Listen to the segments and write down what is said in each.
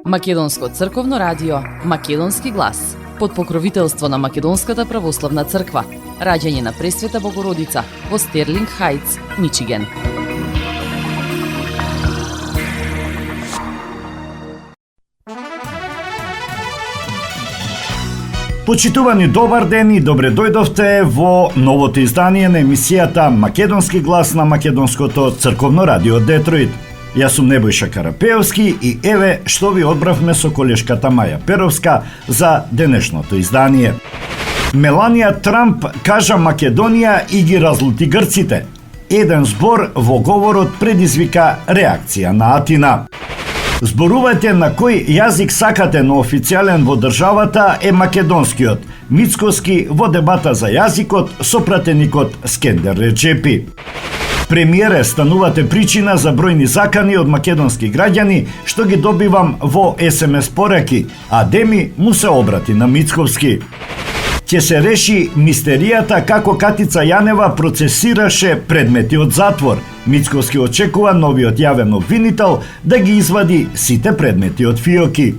Македонско црковно радио, Македонски глас, под покровителство на Македонската православна црква, раѓање на Пресвета Богородица во Стерлинг Хајтс, Мичиген. Почитувани, добар ден и добре дојдовте во новото издание на емисијата Македонски глас на Македонското црковно радио Детройт. Јас сум Небојша Карапеовски и еве што ви одбравме со колешката Маја Перовска за денешното издание. Меланија Трамп кажа Македонија и ги разлути грците. Еден збор во говорот предизвика реакција на Атина. Зборувајте на кој јазик сакате, но официјален во државата е македонскиот. Мицкоски во дебата за јазикот со пратеникот Скендер Речепи. Премиере, станувате причина за бројни закани од македонски граѓани што ги добивам во СМС пораки, а Деми му се обрати на Мицковски. Ќе се реши мистеријата како Катица Јанева процесираше предмети од затвор. Мицковски очекува новиот јавен обвинител да ги извади сите предмети од фиоки.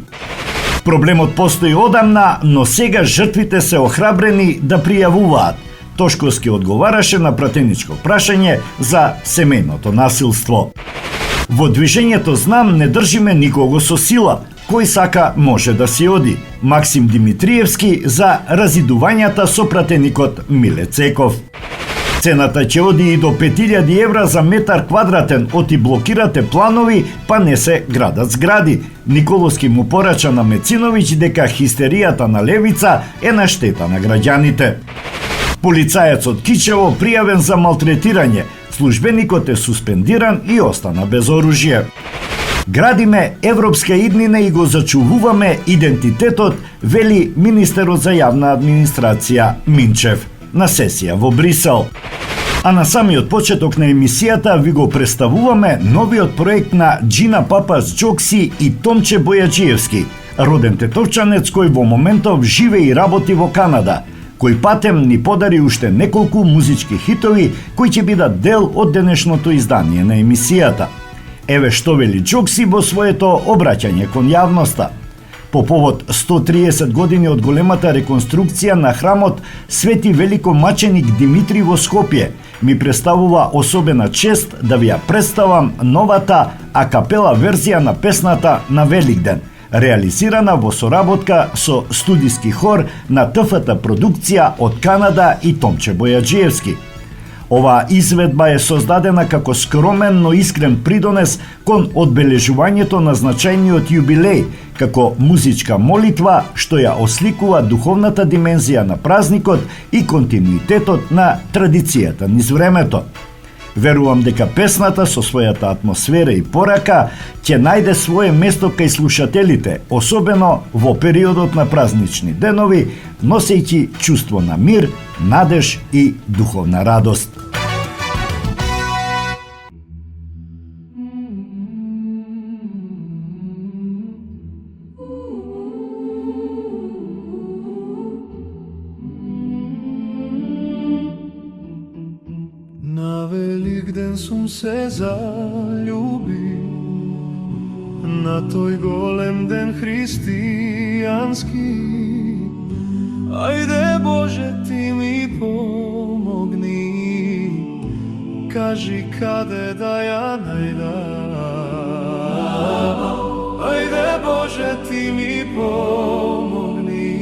Проблемот постои одамна, но сега жртвите се охрабрени да пријавуваат. Тошковски одговараше на пратеничко прашање за семејното насилство. Во движењето Знам не држиме никого со сила. Кој сака може да си оди. Максим Димитриевски за разидувањата со пратеникот Миле Цеков. Цената ќе оди и до 5000 евра за метар квадратен, оти блокирате планови, па не се градат згради. Николовски му порача на Мециновиќ дека хистеријата на левица е на штета на граѓаните. Полицаец од Кичево пријавен за малтретирање. Службеникот е суспендиран и остана без оружје. Градиме европска иднина и го зачувуваме идентитетот, вели министерот за јавна администрација Минчев на сесија во Брисел. А на самиот почеток на емисијата ви го представуваме новиот проект на Джина Папас Джокси и Томче Бојаджиевски, роден тетовчанец кој во моментов живее и работи во Канада, кој патем ни подари уште неколку музички хитови кои ќе бидат дел од денешното издание на емисијата. Еве што вели Джокси во своето обраќање кон јавноста. По повод 130 години од големата реконструкција на храмот Свети Великомаченик Димитри во Скопје, ми представува особена чест да ви ја представам новата акапела верзија на песната на Великден, реализирана во соработка со студиски хор на ТФТ продукција од Канада и Томче Бојаджиевски. Оваа изведба е создадена како скромен, но искрен придонес кон одбележувањето на значајниот јубилеј, како музичка молитва што ја осликува духовната димензија на празникот и континуитетот на традицијата низ времето. Верувам дека песната со својата атмосфера и порака ќе најде свое место кај слушателите, особено во периодот на празнични денови, носејќи чувство на мир, надеж и духовна радост. На Великден сум се заљубил, на тој голем ден христијански. Ајде Боже, ти ми помогни, кажи каде да ја најдам. Ајде Боже, ти ми помогни,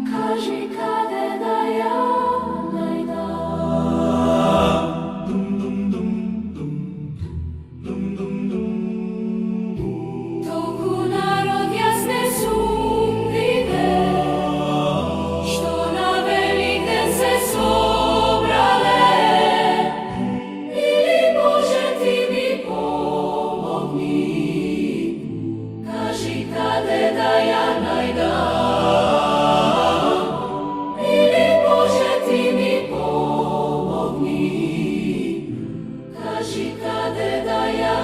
кажи каде да ја најдам. Толку народ јас не сум видел, што на Великден се собрале. Или Боже, ти ми помогни, кажи каде да ја најдам. Или Боже, ти ми помогни, кажи каде да ја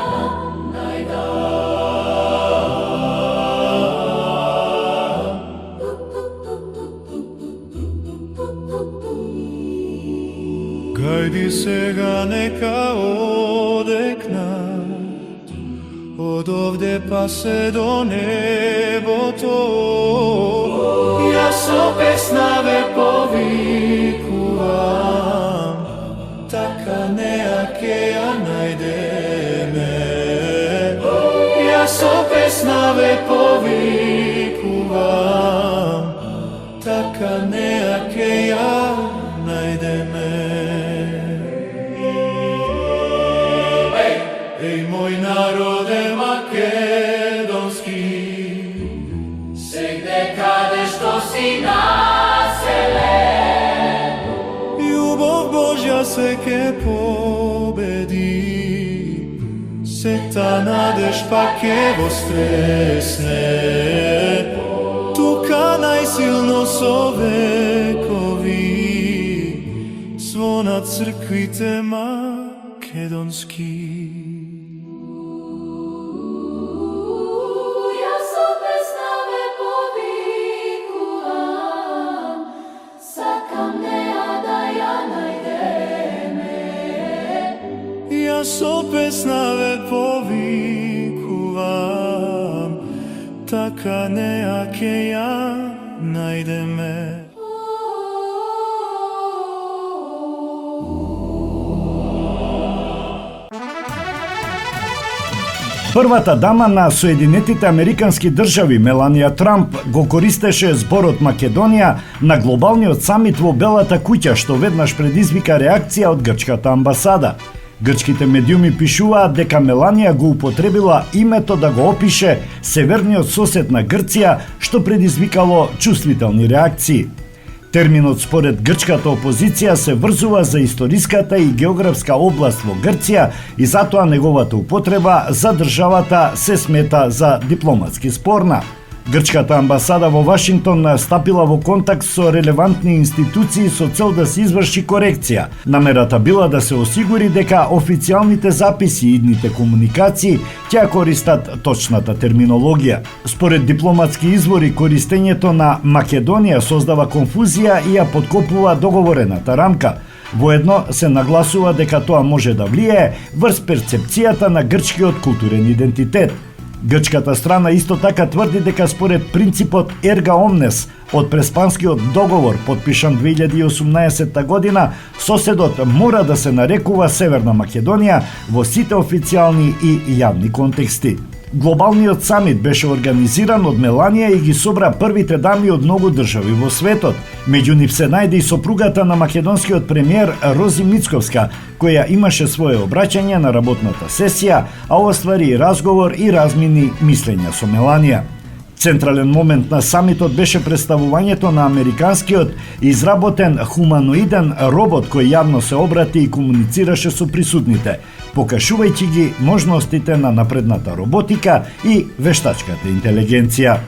најдам. Гајди сега нека одекнат Од овде па се до небото, јас со песна ве повикувам, така неа ке ја најдеме. Јас со песна ве повикувам, така неа ке ја најдеме. Еј, мој народе македонски, Сегде каде што си населен, љубов Божја се ке победи, сета надеж пак ке воскресне. Тука најсилно со векови, звонат црквите македонски. Јас со песна ве повикувам, сакам неа да ја најдеме. Јас со песна ве повикувам, така неа ке ја најдеме. Првата дама на Соединетите Американски држави Меланија Трамп го користеше зборот Македонија на глобалниот самит во Белата куќа, што веднаш предизвика реакција од грчката амбасада. Грчките медиуми пишуваат дека Меланија го употребила името да го опише северниот сосед на Грција, што предизвикало чувствителни реакции. Терминот според грчката опозиција се врзува за историската и географска област во Грција и затоа неговата употреба за државата се смета за дипломатски спорна. Грчката амбасада во Вашингтон стапила во контакт со релевантни институции со цел да се изврши корекција. Намерата била да се осигури дека официјалните записи и идните комуникации ќе користат точната терминологија. Според дипломатски извори, користењето на Македонија создава конфузија и ја подкопува договорената рамка. Воедно се нагласува дека тоа може да влијае врз перцепцијата на грчкиот културен идентитет. Грчката страна исто така тврди дека според принципот Erga Omnes од Преспанскиот договор, подпишан 2018 година, соседот мора да се нарекува Северна Македонија во сите официјални и јавни контексти. Глобалниот самит беше организиран од Меланија и ги собра првите дами од многу држави во светот. Меѓу нив се најде и сопругата на македонскиот премиер Рози Мицковска, која имаше свое обраќање на работната сесија, а оствари и разговор и размени мислења со Меланија. Централен момент на самитот беше представувањето на американскиот изработен хуманоиден робот кој јавно се обрати и комуницираше со присутните, покажувајќи ги можностите на напредната роботика и вештачката интелигенција.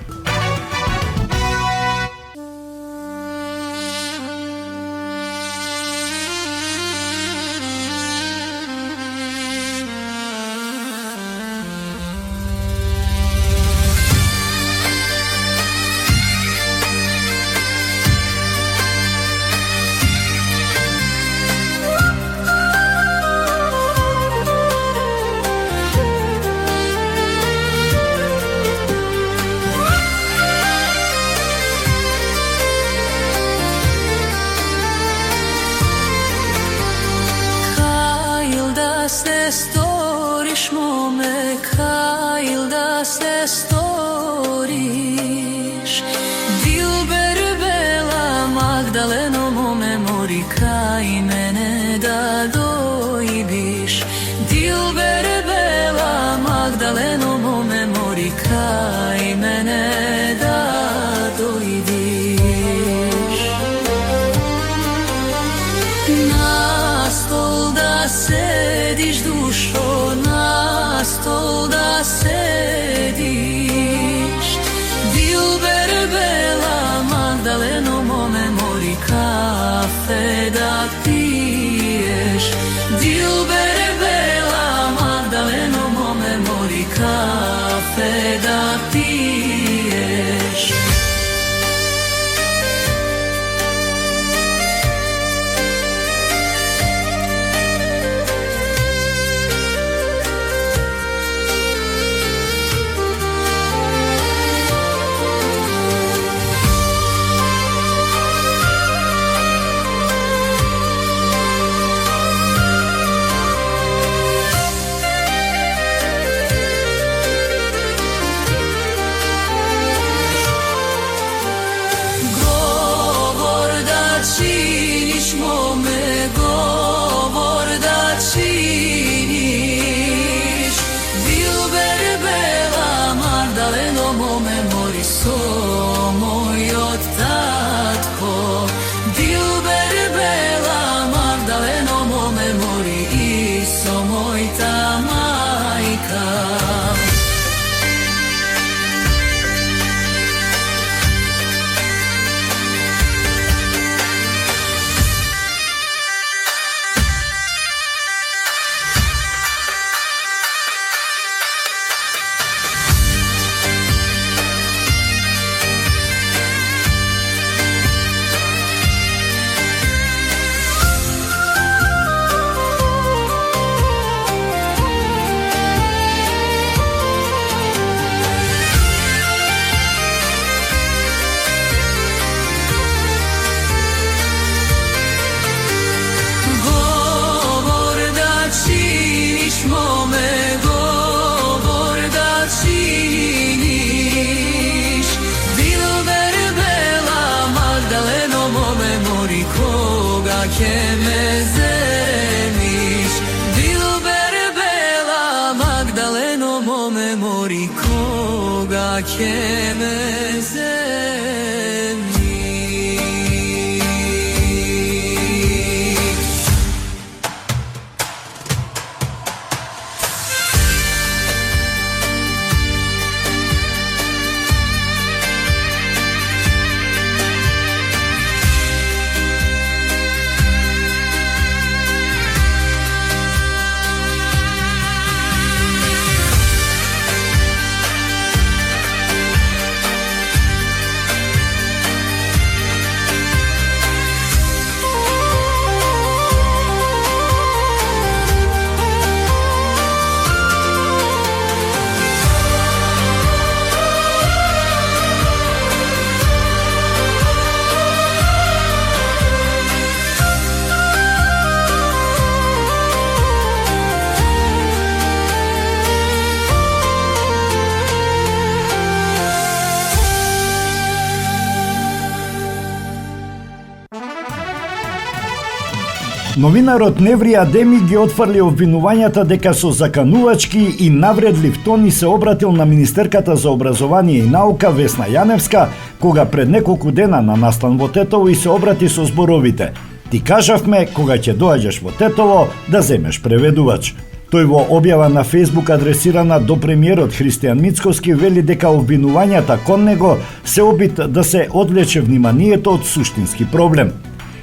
mori koga će me Новинарот Неври Адеми ги отфрли обвинувањата дека со заканувачки и навредлив тон се обратил на министерката за образование и наука Весна Јаневска, кога пред неколку дена на настан во Тетово и се обрати со зборовите: "Ти кажавме кога ќе доаѓаш во Тетово да земеш преведувач." Тој во објава на Фејсбук адресирана до премиерот Христијан Мицкоски вели дека обвинувањата кон него се обид да се одвлече вниманието од суштински проблем.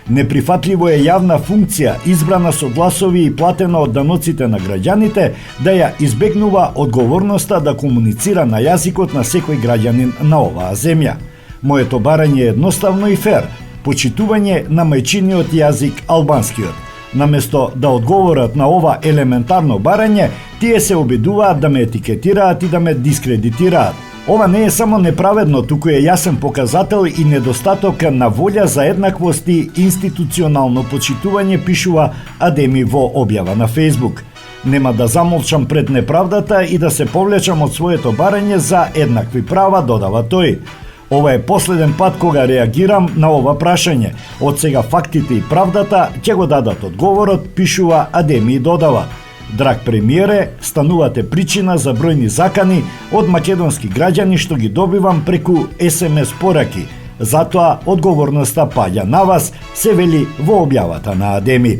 Неприфатливо е јавна функција, избрана со гласови и платена од даноците на граѓаните, да ја избегнува одговорноста да комуницира на јазикот на секој граѓанин на оваа земја. Моето барање е едноставно и фер: почитување на мајчиниот јазик албанскиот. Наместо да одговорат на ова елементарно барање, тие се обидуваат да ме етикетираат и да ме дискредитираат. Ова не е само неправедно, туку е јасен показател и недостаток на волја за еднаквост и институционално почитување, пишува Адеми во објава на Фејсбук. Нема да замолчам пред неправдата и да се повлечам од своето барање за еднакви права, додава тој. Ова е последен пат кога реагирам на ова прашање. Од сега фактите и правдата ќе го дадат одговорот, пишува Адеми и додава: "Драг премиере, станувате причина за бројни закани од македонски граѓани што ги добивам преку SMS пораки. Затоа одговорноста паѓа на вас", се вели во објавата на Адеми.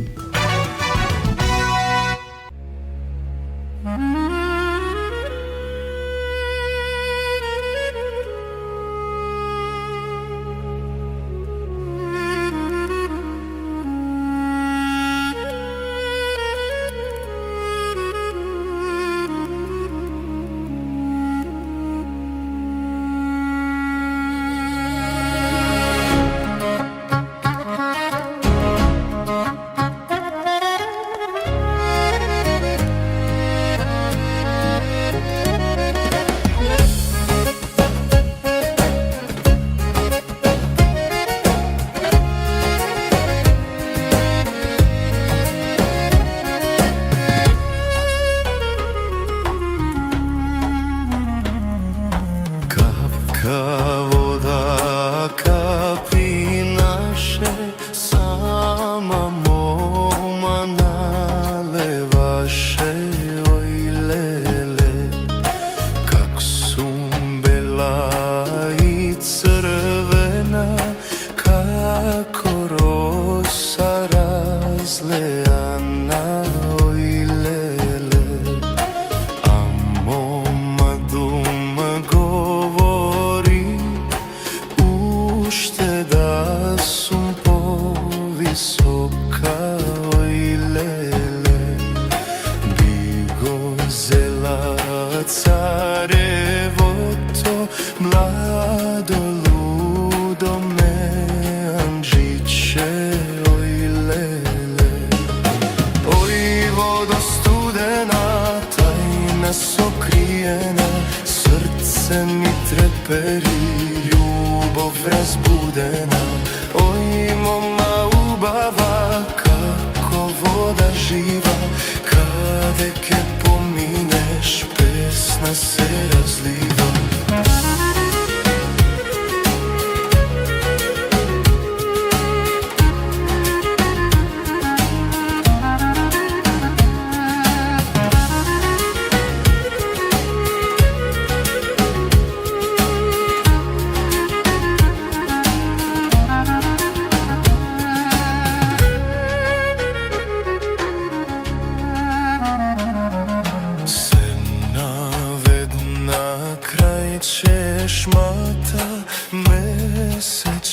чешмата месечина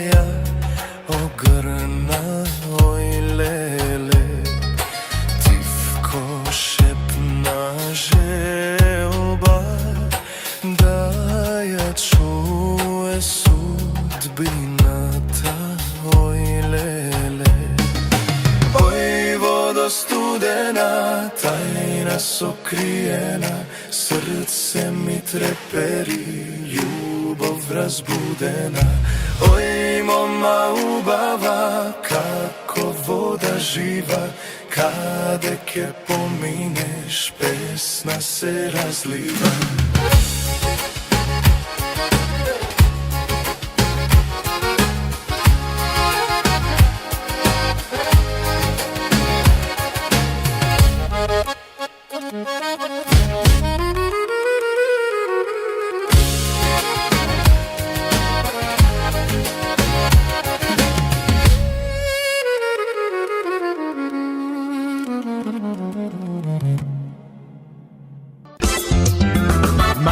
ја огрна, ој леле, тивко шепна желба да ја чуе судбината, ој леле. Ој водо студена, тајна сокриена, срце ми трепери, љубов разбудена. Ој мома убава, како вода жива, каде ке поминеш, песна се разлива.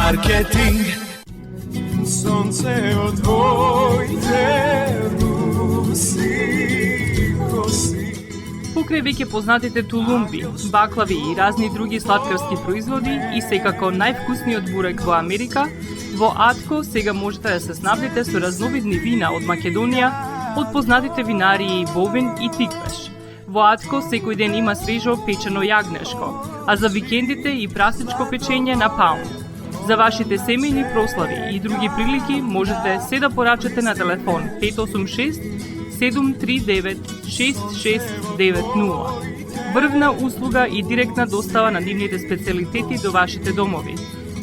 Маркетинг. Сонце од твоите руси коси. Покрај веќе познатите тулумби, баклави и разни други сладкарски производи и секако највкусниот бурек во Америка, во Атко сега можете да се снабдите со разновидни вина од Македонија, од познатите винарии Бовин и Тиквеш. Во Атко секој ден има свежо печено јагнешко, а за викендите и прасечко печење на паун. За вашите семејни прослави и други прилики можете се да порачате на телефон 586 739 6690. Врвна услуга и директна достава на нивните специјалитети до вашите домови.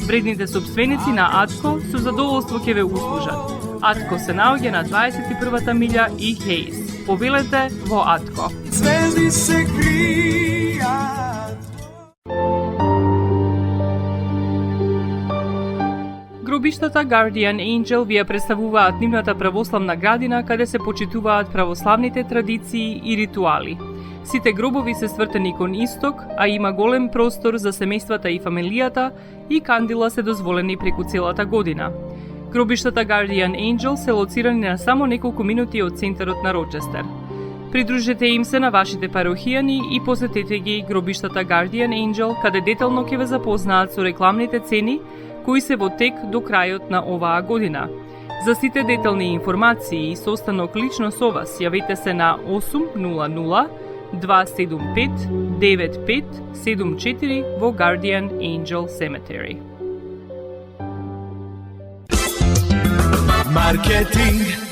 Вредните собственици на Атко со задоволство ќе ве услужат. Атко се наоѓа на 21-та милја и Хейс. Повелете во Атко. Звезди се кријат. Гробиштата Guardian Angel ви ја представуваат нивната православна градина каде се почитуваат православните традиции и ритуали. Сите гробови се свртени кон исток, а има голем простор за семејствата и фамилијата и кандила се дозволени преку целата година. Гробиштата Guardian Angel се лоцирани на само неколку минути од центарот на Рочестер. Придружете им се на вашите парохијани и посетете ги гробиштата Guardian Angel, каде детално ќе ве запознаат со рекламните цени кои се во тек до крајот на оваа година. За сите детални информации и состанок лично со вас, јавете се на 800 275 9574 во Guardian Angel Cemetery. Маркетинг.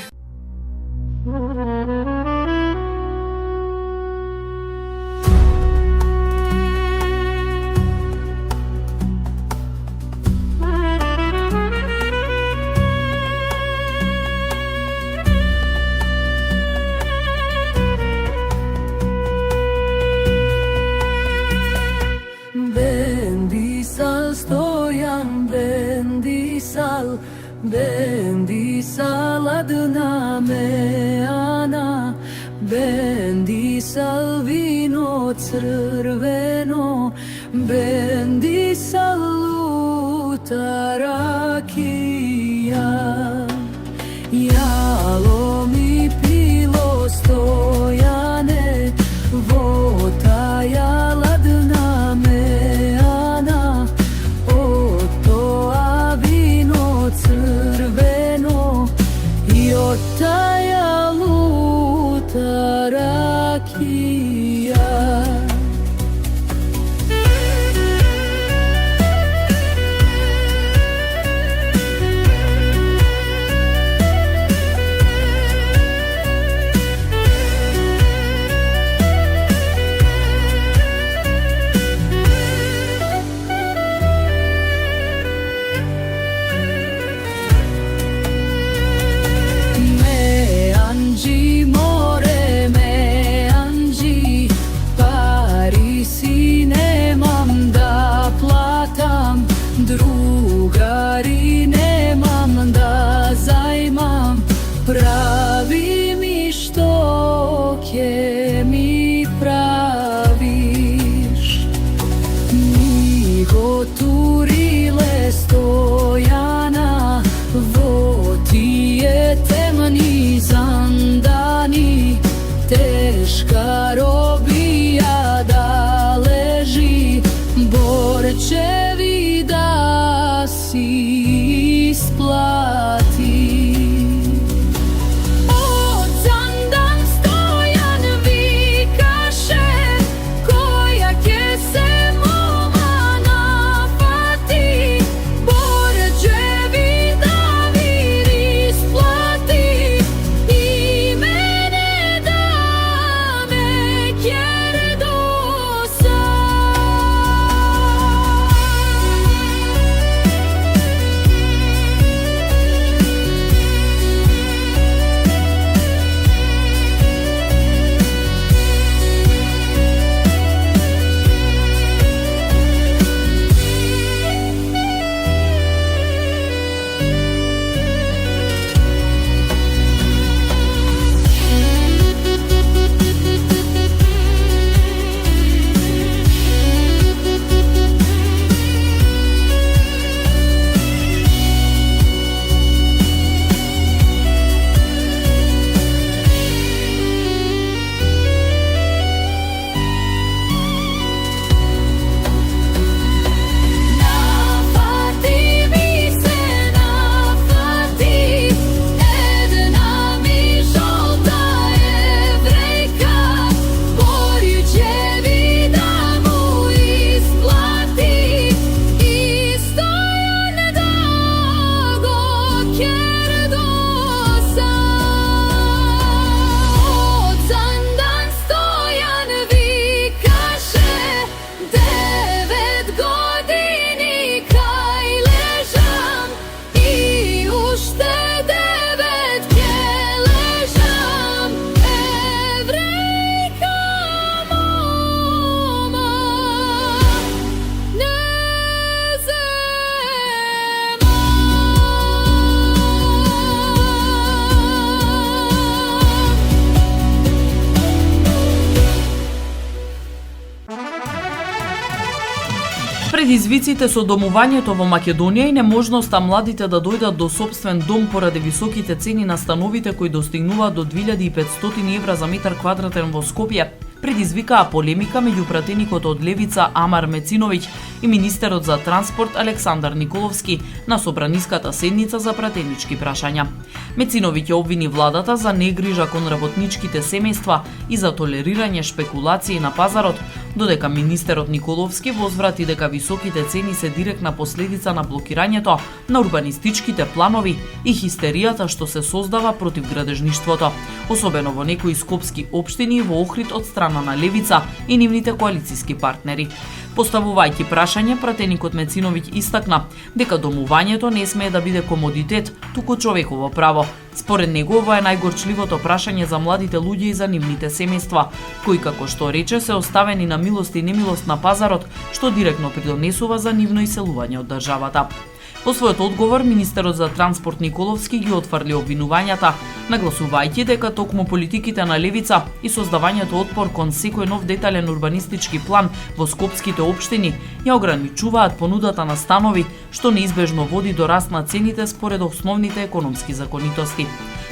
Bendisal adına me ana, bendisal vino crveno, bendisal utarakija. Jalo mi pilo stojane, votaja ladna me ana, otoa vino crveno i otaja lutarakija. Тешка робија да лежи, борчеви да си исплати. Предизвиците со домувањето во Македонија и неможноста младите да дојдат до сопствен дом поради високите цени на становите кои достигнуваат до 2500 евра за метар квадратен во Скопје, предизвикаа полемика меѓу пратеникот од Левица Амар Мециновиќ и министерот за транспорт Александар Николовски на собраниската седница за пратенички прашања. Мециновиќ ја обвини владата за негрижа кон работничките семејства и за толерирање шпекулации на пазарот, додека министерот Николовски возврати дека високите цени се директна последица на блокирањето на урбанистичките планови и хистеријата што се создава против градежништвото, особено во некои скопски општини во Охрид од страна на Левица и нивните коалициски партнери. Поставувајќи прашање, пратеникот Мециновиќ истакна дека домувањето не смее да биде комодитет, туку човеково право. Според него ова е најгорчливото прашање за младите луѓе и за нивните семејства, кои како што рече се оставени на милост и немилост на пазарот, што директно придонесува за нивно иселување од државата. Во својот одговор, министерот за транспорт Николовски ги отфрли обвинувањата, нагласувајќи дека токму политиките на Левица и создавањето отпор кон секој нов детален урбанистички план во скопските општини ја ограничуваат понудата на станови, што неизбежно води до раст на цените според основните економски законитости.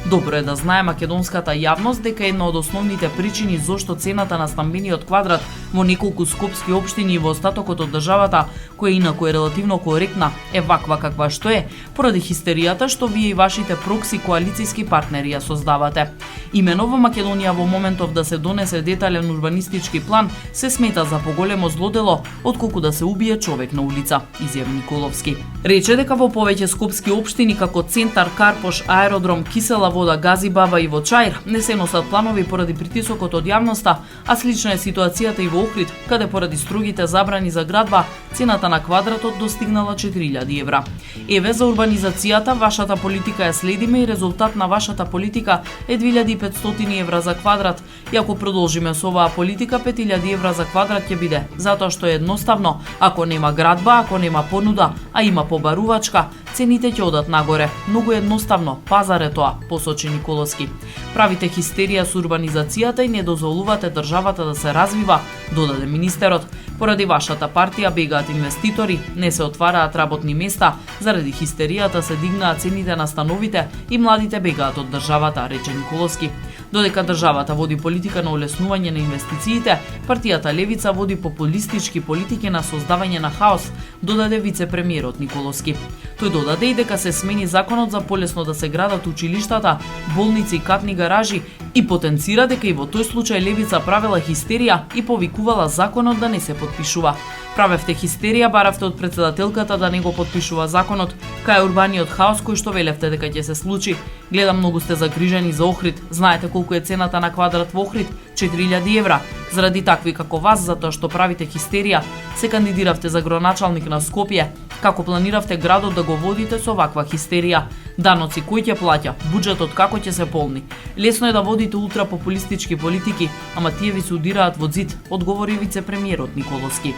Добро е да знае македонската јавност дека една од основните причини зошто цената на стамбениот квадрат во неколку скопски општини и во остатокот од државата, која инаку е релативно коректна, е ваква каква што е, поради хистеријата што вие и вашите прокси коалициски партнери ја создавате. Имено во Македонија во моментов да се донесе детален урбанистички план се смета за поголемо злодело отколку да се убие човек на улица, изјави Николовски. Рече дека во повеќе скопски општини како Центар, Карпош, Аеродром, Кисела вода, Газибаба и во Чаир не се носат планови поради притисокот од јавноста, а слична е ситуацијата и во Охрид, каде поради строгите забрани за градба, цената на квадратот достигнала 4000 евра. Еве за урбанизацијата, вашата политика ја следиме и резултат на вашата политика е 2500 евра за квадрат. И ако продолжиме со оваа политика, 5000 евра за квадрат ќе биде, затоа што е едноставно, ако нема градба, ако нема понуда, а има побарувачка, цените ќе одат нагоре. Многу едноставно, пазар е тоа, посочи Николовски. Правите хистерија со урбанизацијата и не дозволувате државата да се развива, додаде министерот. Поради вашата партија бегаат инвеститори, не се отвараат работни места, заради хистеријата се дигнаат цените на становите и младите бегаат од државата, рече Николовски. Додека државата води политика на олеснување на инвестициите, партијата Левица води популистички политики на создавање на хаос, додаде вице-премиерот Николовски. Тој додаде и дека се смени законот за полесно да се градат училиштата, болници и катни гаражи и потенцира дека и во тој случај Левица правела хистерија и повикувала законот да не се потпишува. Правевте хистерија, баравте од претседателката да не го потпишува законот, кај урбаниот хаос кој што велевте дека ќе се случи. Гледам многу сте загрижени за Охрид. Знаете колку е цената на квадрат во Охрид? 4000 евра. Заради такви како вас, затоа што правите хистерија, се кандидиравте за градоначалник на Скопје. Како планиравте градот да го водите со ваква хистерија? Даноци кој ќе плаќа? Буџетот како ќе се полни? Лесно е да водите ултрапопулистички политики, ама тие ви се удираат во зид, одговори вице-премиерот Николовски.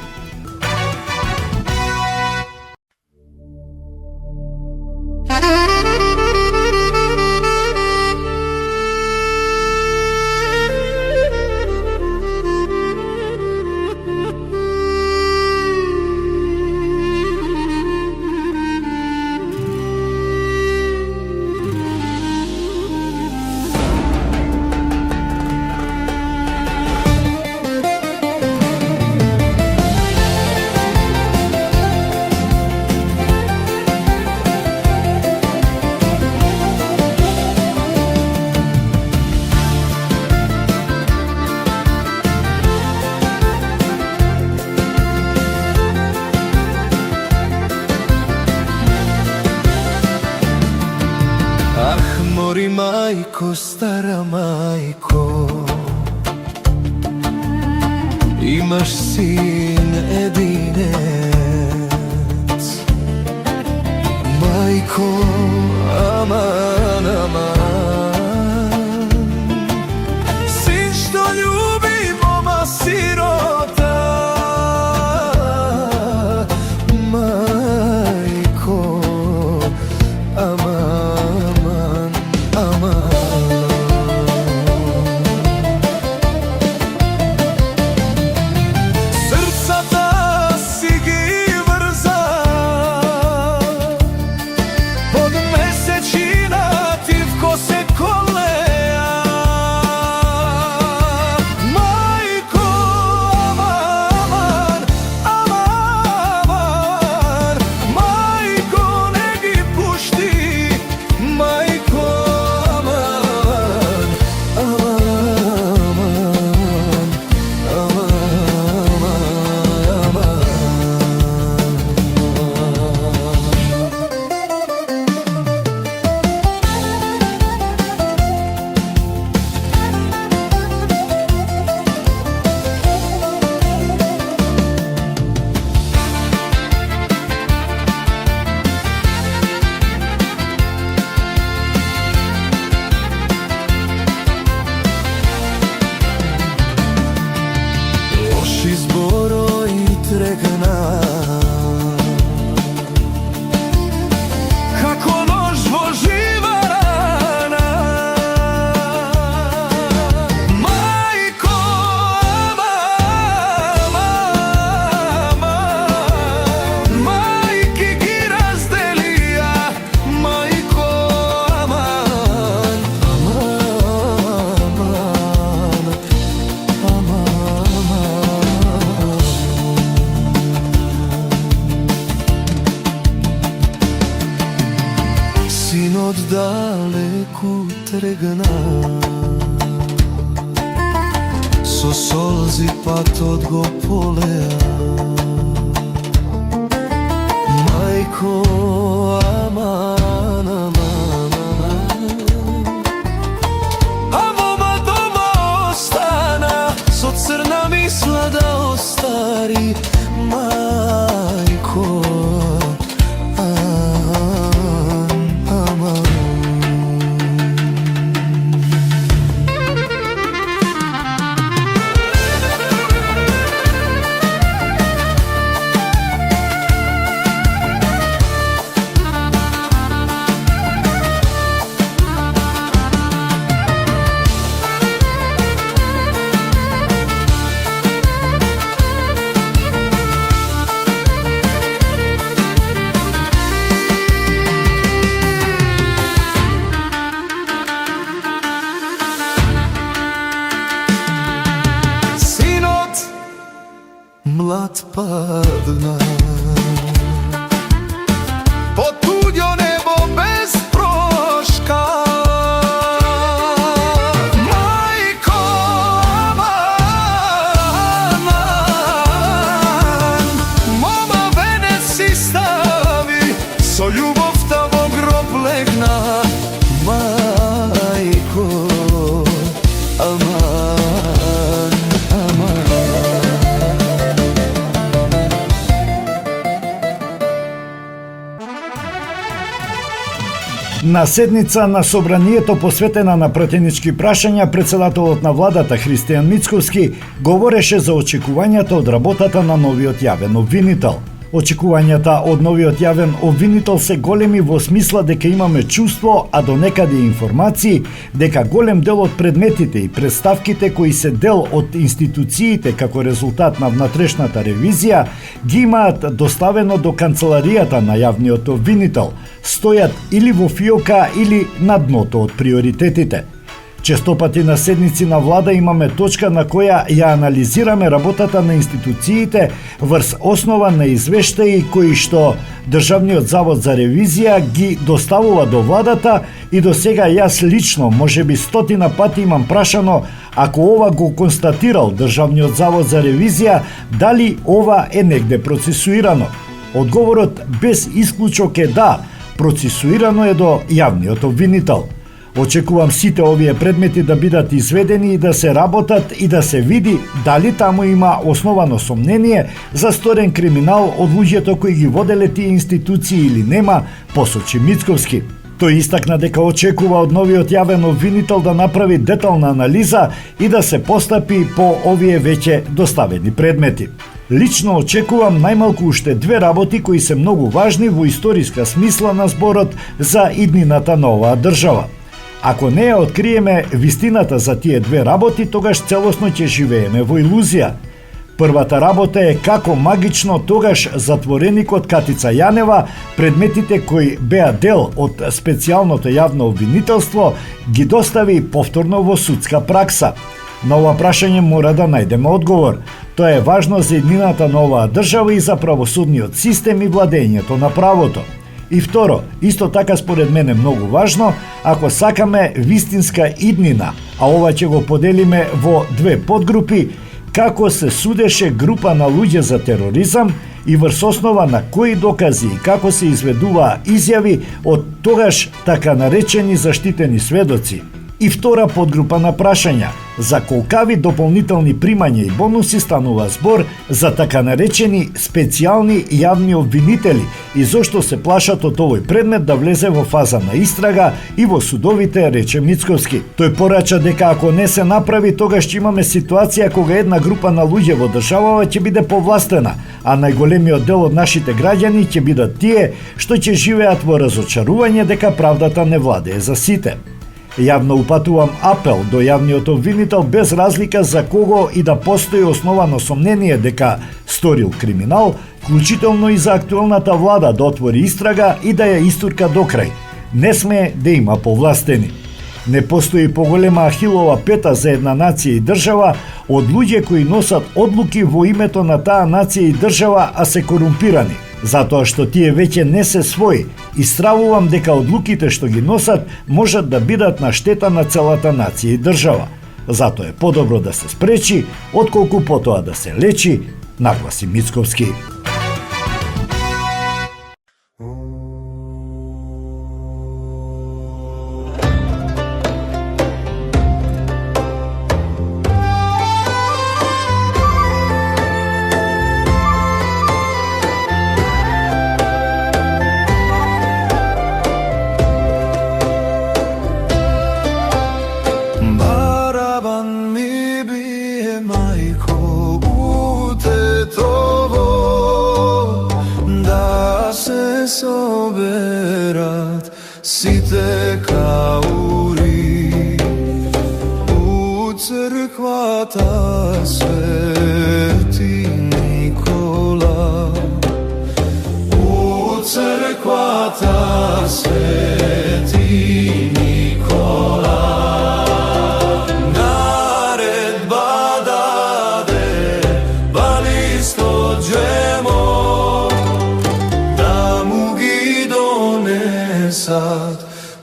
Мори мајко, стара мајко, имаш син единец. Мајко, аман, аман, син што љуби мома сирота. Мајко, аман, далеку тргна, со солзи патот го полеа. Мајко, аман, аман, аман, а мома дома остана, со црна мисла да остари. Мајко, На седница на собранието посветена на пратенички прашања, председателот на владата Христијан Мицковски говореше за очекувањата од работата на новиот јавен обвинител. Очекувањата од новиот јавен обвинител се големи во смисла дека имаме чувство, а до некаде информации, дека голем дел од предметите и представките кои се дел од институциите како резултат на внатрешната ревизија ги имаат доставено до канцеларијата на јавниот обвинител, стојат или во фиока или на дното од приоритетите. Честопати на седници на влада имаме точка на која ја анализираме работата на институциите врз основа на извештаи кои што Државниот завод за ревизија ги доставува до владата и до сега јас лично, можеби 100 пати имам прашано, ако ова го констатирал Државниот завод за ревизија, дали ова е негде процесуирано? Одговорот без исклучок е да, процесуирано е до јавниот обвинител. Очекувам сите овие предмети да бидат изведени и да се работат и да се види дали таму има основано сомнение за сторен криминал од луѓето кои ги воделе тие институции или нема, посочи Мицковски. Тој истакна дека очекува од новиот јавен обвинител да направи детална анализа и да се постапи по овие веќе доставени предмети. Лично очекувам најмалку уште 2 работи кои се многу важни во историска смисла на зборот за иднината на оваа држава. Ако не ја откриеме вистината за тие 2 работи, тогаш целосно ќе живееме во илузија. Првата работа е како магично тогаш затвореникот Катица Јанева предметите кои беа дел од специјалното јавно обвинителство ги достави повторно во судска пракса. На ова прашање мора да најдеме одговор. Тоа е важно за иднината на оваа држава и за правосудниот систем и владењето на правото. И второ, исто така според мене многу важно, ако сакаме вистинска иднина, а ова ќе го поделиме во 2 подгрупи, како се судеше група на луѓе за тероризам и врз основа на кои докази и како се изведуваа изјави од тогаш така наречени заштитени сведоци. И втора подгрупа на прашања, за колкави дополнителни примања и бонуси станува збор за така наречени специјални јавни обвинители и зошто се плашат од овој предмет да влезе во фаза на истрага и во судовите, рече Мицковски. Тој порача дека ако не се направи, тогаш ќе имаме ситуација кога една група на луѓе во државава ќе биде повластена, а најголемиот дел од нашите граѓани ќе бидат тие што ќе живеат во разочарување дека правдата не владее за сите. Јавно упатувам апел до јавниот обвинител без разлика за кого и да постои основано сомнение дека сторил криминал, вклучително и за актуелната влада да отвори истрага и да ја истурка до крај. Не сме да има повластени. Не постои поголема ахилова пета за една нација и држава од луѓе кои носат одлуки во името на таа нација и држава, а се корумпирани. Затоа што тие веќе не се своји и стравувам дека одлуките што ги носат можат да бидат на штета на целата нација и држава. Затоа е подобро да се спречи, отколку потоа да се лечи, нагласи Мицковски. Соберат сите каури у црквата Свети Никола, у црквата Свети Никола. Наредба даде балисто джемо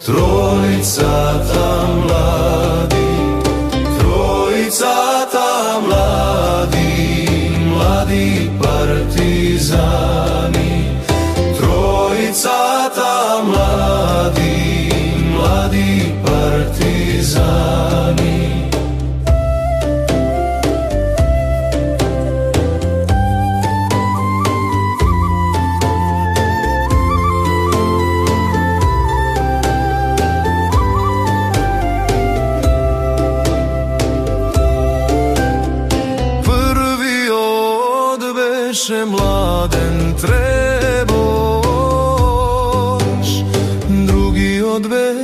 Тројцата млади, млади партизани, тројцата млади партизани.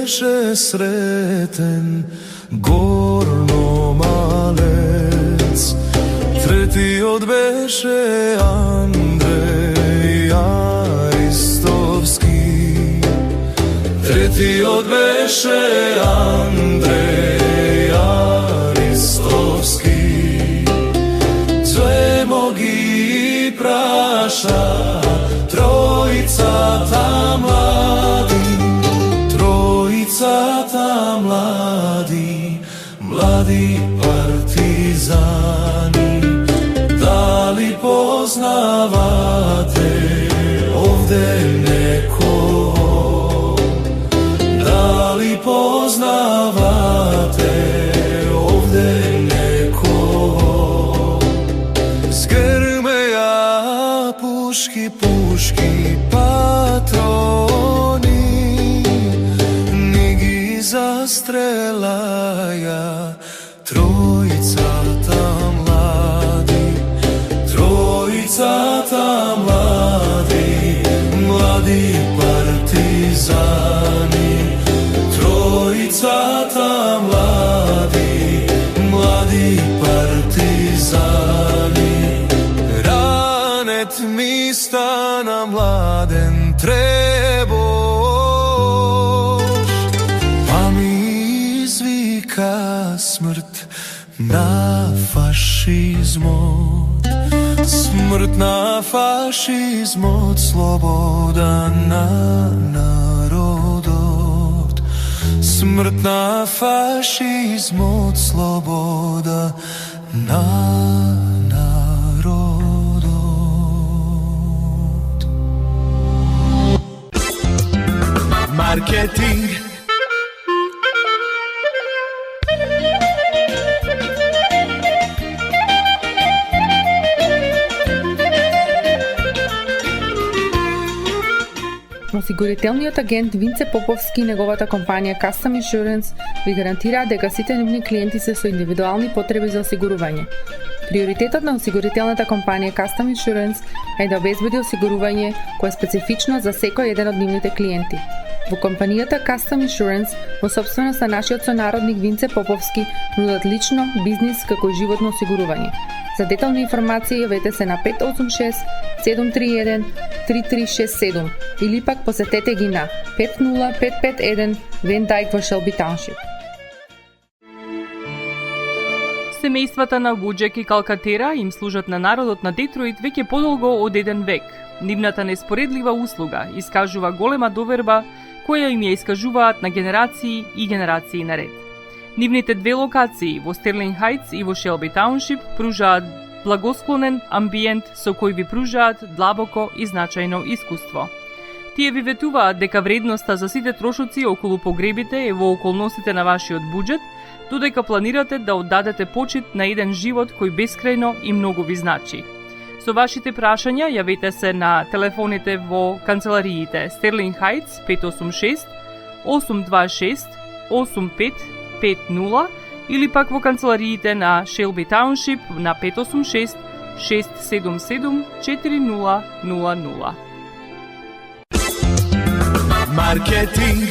беше сретен горно малец. Третиот беше Андреј Аристовски. Третиот беше Андреј Аристовски. Двемо ги праша тројцата млади, тројцата млади, млади партизани. Дали познавате овде некого? Дали познавате овде некого? Згрмеа пушки, пушки, патрони, ни ги застрелаја тројцата млади, тројцата млади, млади партизани. Тројцата млади, млади партизани. Ранет ми стана младен требош, па ми извика смрт на фашизмот. Смрт на фашизмот, слобода на народот. Смрт на фашизмот, слобода на народот. Маркетинг. Осигурителниот агент Винце Поповски и неговата компанија Custom Insurance ви гарантираат дека сите нивни клиенти се со индивидуални потреби за осигурување. Приоритетот на осигурителната компанија Custom Insurance е да обезбеди осигурување кое е специфично за секој еден од нивните клиенти. Во компанијата Custom Insurance, во собственост на нашиот сонародник Винце Поповски, нудат лично, бизнис како и животно осигурување. За детални информации јавете се на 586 731 3367 или пак посетете ги на 50551 Вен Дайк во Шелби Тауншип. Семејствата на Вуџек и Калкатера им служат на народот на Детройт веќе подолго од еден век. Нивната неспоредлива услуга искажува голема доверба која им ја искажуваат на генерации и генерации наред. Нивните две локации во Стерлинг Хајтс и во Шелби Тауншип пружаат благосклонен амбиент со кој ви пружаат длабоко и значајно искуство. Тие ви ветуваат дека вредноста за сите трошоци околу погребите е во околностите на вашиот буџет, додека планирате да оддадете почит на еден живот кој бескрајно и многу ви значи. Со вашите прашања јавете се на телефоните во канцелариите Стерлинг Хајтс 586 826 8550 или пак во канцелариите на Шелби Тауншип на 586 677 4000. Маркетинг.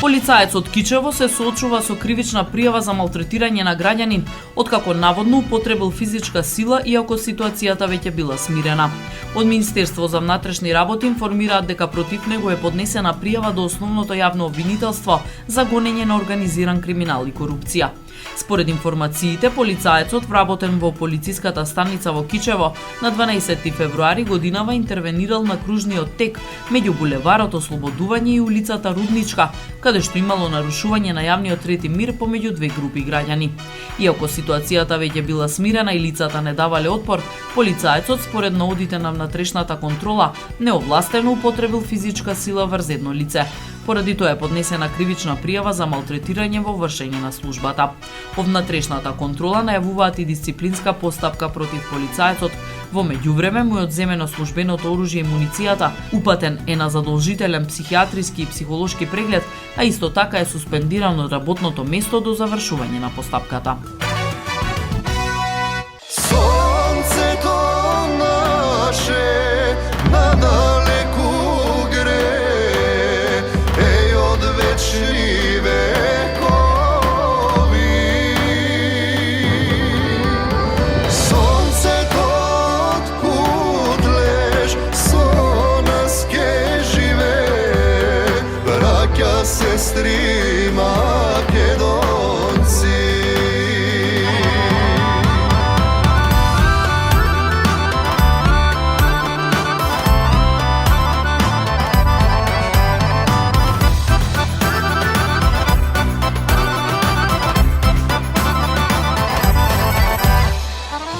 Полицаец од Кичево се соочува со кривична пријава за малтретирање на граѓанин, откако наводно употребил физичка сила, иако ситуацијата веќе била смирена. Од Министерство за внатрешни работи информираат дека против него е поднесена пријава до основното јавно обвинителство за гонење на организиран криминал и корупција. Според информациите, полицаецот вработен во полициската станица во Кичево на 12 февруари годинава интервенирал на кружниот тек меѓу булеварот Ослободување и улицата Рудничка, каде што имало нарушување на јавниот ред и мир помеѓу две групи граѓани. Иако ситуацијата веќе била смирена и лицата не давале отпор, полицаецот според наодите на внатрешната контрола неовластено употребил физичка сила врз едно лице. Поради тоа е поднесена кривична пријава за малтретирање во вршење на службата. По внатрешната контрола најавуваат и дисциплинска постапка против полицаецот. Во меѓувреме му е одземено службеното оружје и муницијата, упатен е на задолжителен психијатриски и психолошки преглед, а исто така е суспендиран од работното место до завршување на постапката. Сонцето наше надалеку грее, вечни векови. Сонцето откуд леш со нас ке живе, браќа, сестри, македонци.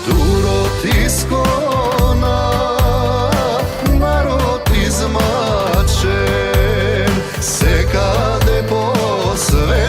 Дурот искона, народ измачен, секаде по свет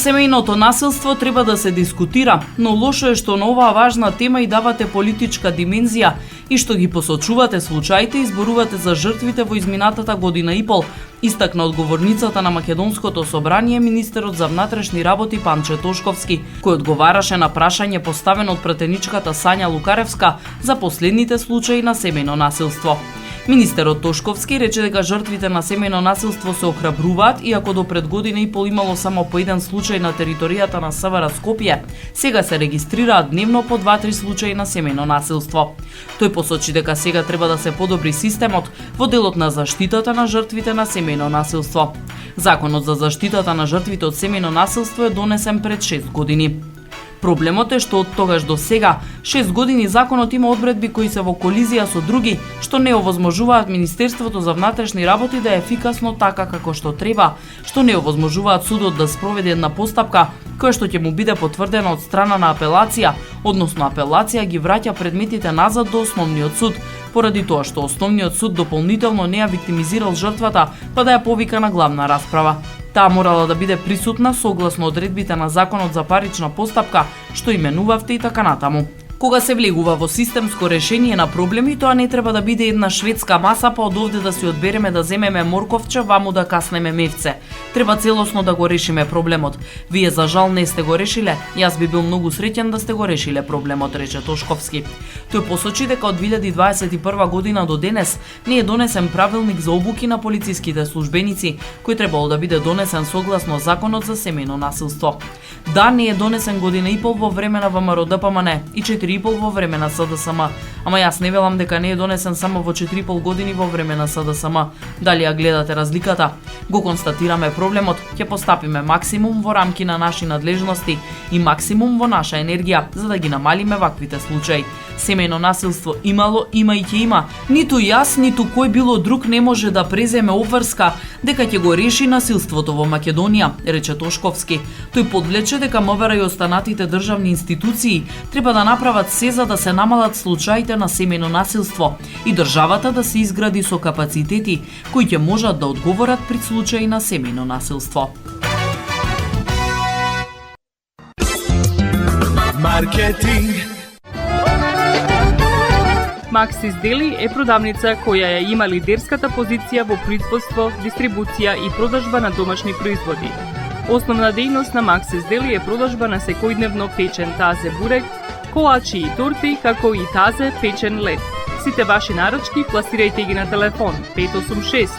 Семејното насилство треба да се дискутира, но лошо е што на оваа важна тема и давате политичка димензија и што ги посочувате случаите и зборувате за жртвите во изминатата година и пол, истакна одговорницата на Македонското собрание министерот за внатрешни работи Панче Тошковски, кој одговараше на прашање поставено од пратеничката Сања Лукаревска за последните случаи на семејно насилство. Министерот Тошковски рече дека жртвите на семејно насилство се охрабруваат, иако до пред година и пол имало само по еден случај на територијата на СВР Скопје, сега се регистрираат дневно по 2-3 случаи на семејно насилство. Тој посочи дека сега треба да се подобри системот во делот на заштитата на жртвите на семејно насилство. Законот за заштитата на жртвите од семејно насилство е донесен пред 6 години. Проблемот е што од тогаш до сега, 6 години законот има одредби кои се во колизија со други, што не овозможуваат Министерството за внатрешни работи да е ефикасно така како што треба, што не овозможуваат судот да спроведе една постапка која што ќе му биде потврдена од страна на апелација, односно апелација ги враќа предметите назад до основниот суд, поради тоа што основниот суд дополнително не ја виктимизирал жртвата, па да ја повика на главна расправа. Таа морала да биде присутна согласно одредбите на Законот за парична постапка, што именувавте и така натаму. Кога се влегува во системско решение на проблеми, тоа не треба да биде една шведска маса, па од овде да си одбереме да земеме морковче, ваму да каснеме мевце. Треба целосно да го решиме проблемот. Вие за жал не сте го решиле, јас би бил многу среќен да сте го решиле проблемот, рече Тошковски. Тој посочи дека од 2021 година до денес не е донесен правилник за обуки на полициските службеници, кој требало да биде донесен согласно Законот за семејно насилство. Да, не е донесен година и пол во време на ВМРО ДПМН и 4,5 во време на СДСМ, ама јас не велам дека не е донесен само во 4,5 години во време на СДСМ. Дали ја гледате разликата? Го констатираме проблемот, ќе постапиме максимум во рамки на наши надлежности и максимум во наша енергија за да ги намалиме ваквите случаи. Семејно насилство имало, има и ќе има. Ниту јас, ниту кој било друг не може да преземе обврска дека ќе го реши насилството во Македонија, рече Тошковски. Тој подлече дека МВР и останатите државни институции треба да направат се за да се намалат случаите на семејно насилство и државата да се изгради со капацитети кои ќе можат да одговорат при случаи на семејно насилство. Маркетинг. Максис Дели е продавница која ја има лидерската позиција во производство, дистрибуција и продажба на домашни производи. Основна дејност на Максис Дели е продажба на секојдневно печен тазе бурек, колачи и торти, како и тазе печен лед. Сите ваши нарачки пласирајте ги на телефон 586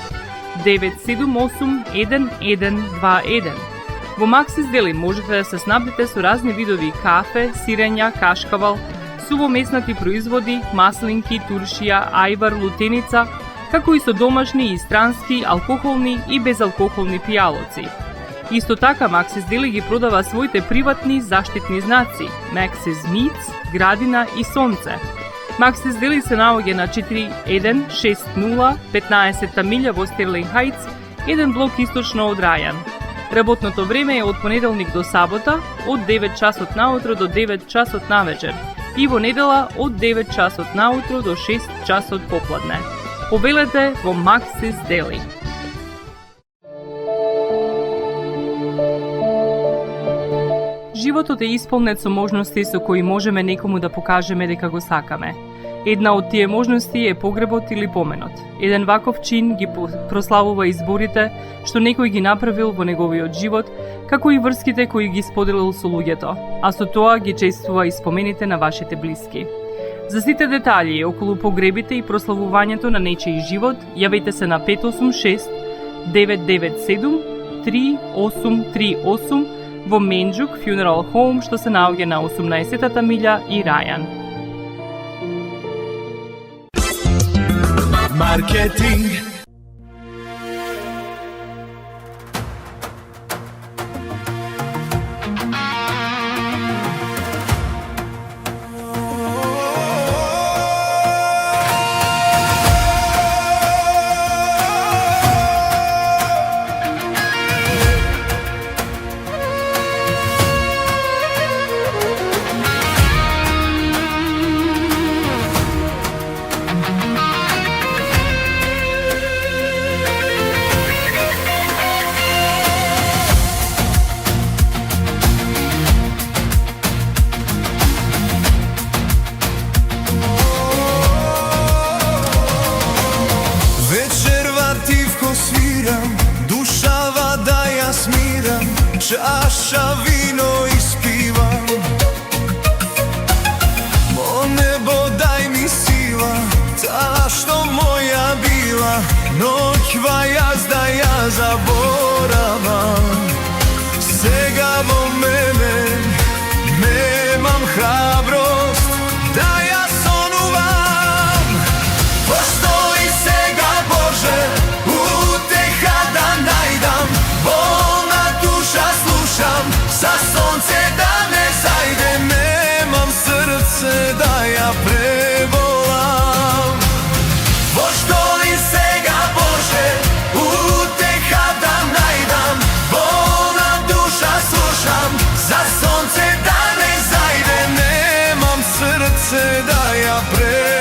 978 1121. Во Максис Дели можете да се снабдите со разни видови кафе, сирења, кашкавал, сувомеснати производи, маслинки, туршија, ајвар, лутеница, како и со домашни и странски, алкохолни и безалкохолни пијалоци. Исто така, Максис Дели ги продава своите приватни заштитни знаци Максис Meats, Градина и Сонце. Максис Дели се наоѓа на 4160 15-та милја во Стерлинг Хајтс, еден блок источно од Рајан. Работното време е од понеделник до сабота, од 9 часот наутро до 9 часот навечер и во недела од 9 часот наутро до 6 часот попладне. Повелете во Максис Дели. Животот е исполнет со можности со кои можеме некому да покажеме дека го сакаме. Една од тие можности е погребот или поменот. Еден ваков чин ги прославува изборите што некој ги направил во неговиот живот, како и врските кои ги споделил со луѓето, а со тоа ги чествува и спомените на вашите блиски. За сите детали околу погребите и прославувањето на нечиј живот, јавете се на 586 997 3838 во Менџук Funeral Home, што се наоѓа на 18-та милја и Рајан. Маркетинг. чаша вино испивам. Мо небо дај ми сила, таа што моја била, ноќва јас да ја заборавам. Сега во мене немам храброст да ја сонувам. Постои сега Боже, утеха да најдам, болна душа слушам, за сонце да не зајде, немам срце да ја преболам. Постои сега Боже, утеха да најдам, болна душа слушам, за сонце да не зајде, немам срце да ја преболам.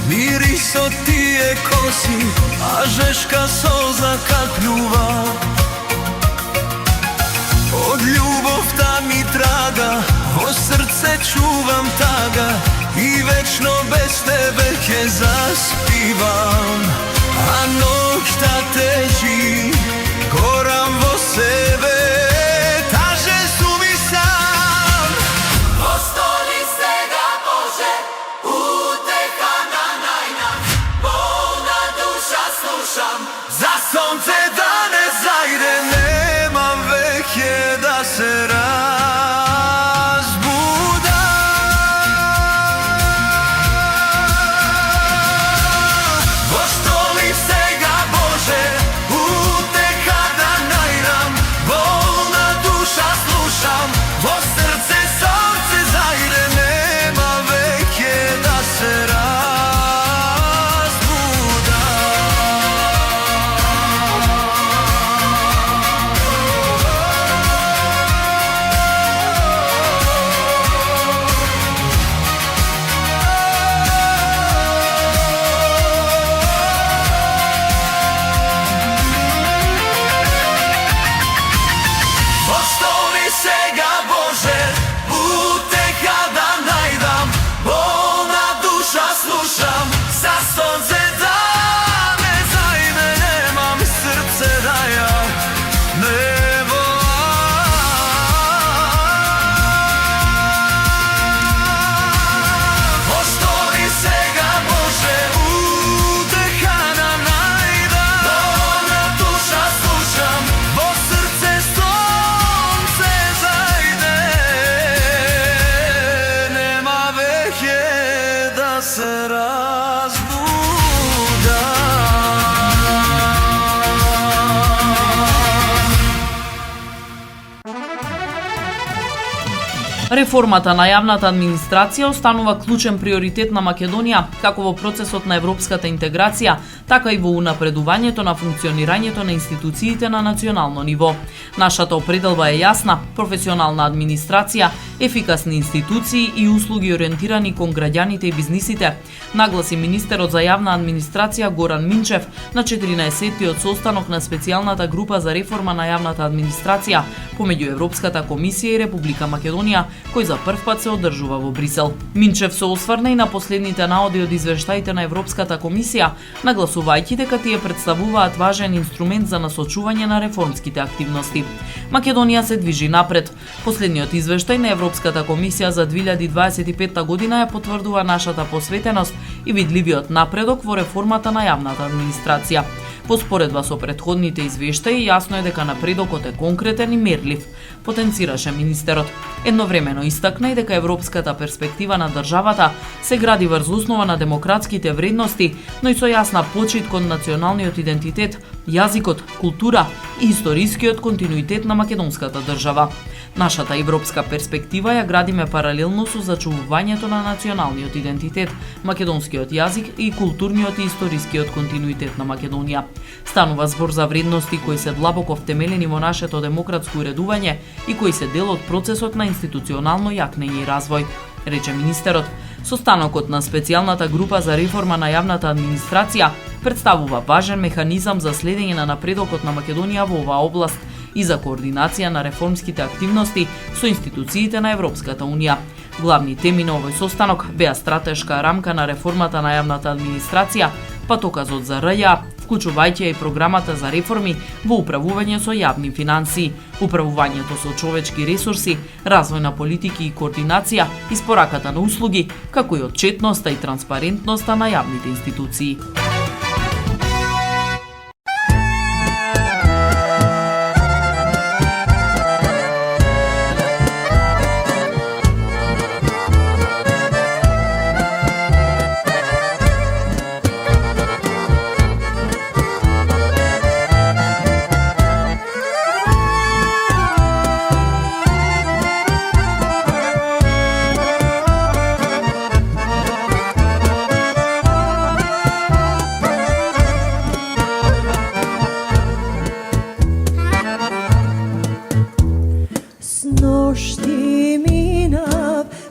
Мирисот тие коси, а жешка солза капљува. Од љубовта ми трага, во срце чувам тага, и вечно без тебе ќе заспивам. А ноќта тежи, горам во себе, таже сум и сам. Постои сега Боже, утеха да најдам, болна душа слушам, За сонце да не зајде, немам веќе да се разбудам. Постои сега Боже, утеха да најдам, болна душа слушам, во срце сонце зајде, нема веќе да се Постои сега Боже, утеха да најдам, болна душа слушам, за сонце да не зајде, немам срце да ја не волам. Постои сега Боже, утеха да најдам, болна душа слушам, во срце сонце зајде, нема веќе да се разбудам. Реформата на јавната администрација останува клучен приоритет на Македонија, како во процесот на европската интеграција, така и во унапредувањето на функционирањето на институциите на национално ниво. Нашата определба е јасна: професионална администрација, ефикасни институции и услуги ориентирани кон граѓаните и бизнисите, нагласи министерот за јавна администрација Горан Минчев на 14-тиот состанок на специјалната група за реформа на јавната администрација помеѓу Европската комисија и Република Македонија, кој за прв пат се одржува во Брисел. Минчев се осврна и на последните наоди од извештаите на Европската комисија, нагласувајќи дека тие представуваат важен инструмент за насочување на реформските активности. Македонија се движи напред. Последниот извештај на Европската комисија за 2025 година ја потврдува нашата посветеност и видливиот напредок во реформата на јавната администрација. Во споредба со претходните извештаи, јасно е дека напредокот е конкретен и мерлив, потенцираше министерот. Едновремено истакна и дека европската перспектива на државата се гради врз основа на демократските вредности, но и со јасна почит кон националниот идентитет, јазикот, култура, и историскиот континуитет на македонската држава. Нашата европска перспектива ја градиме паралелно со зачувувањето на националниот идентитет, македонскиот јазик и културниот и историскиот континуитет на Македонија. Станува збор за вредности кои се длабоко втемелени во нашето демократско уредување и кои се дел од процесот на институционално јакнење и развој, рече министерот. Состанокот на специјалната група за реформа на јавната администрација представува важен механизам за следење на напредокот на Македонија во оваа област и за координација на реформските активности со институциите на Европската Унија. Главни теми на овој состанок беа стратешка рамка на реформата на јавната администрација, патоказот за РЈ, вклучувајќи и програмата за реформи во управување со јавни финансии, управувањето со човечки ресурси, развој на политики и координација, испораката на услуги, како и отчетноста и транспарентноста на јавните институции.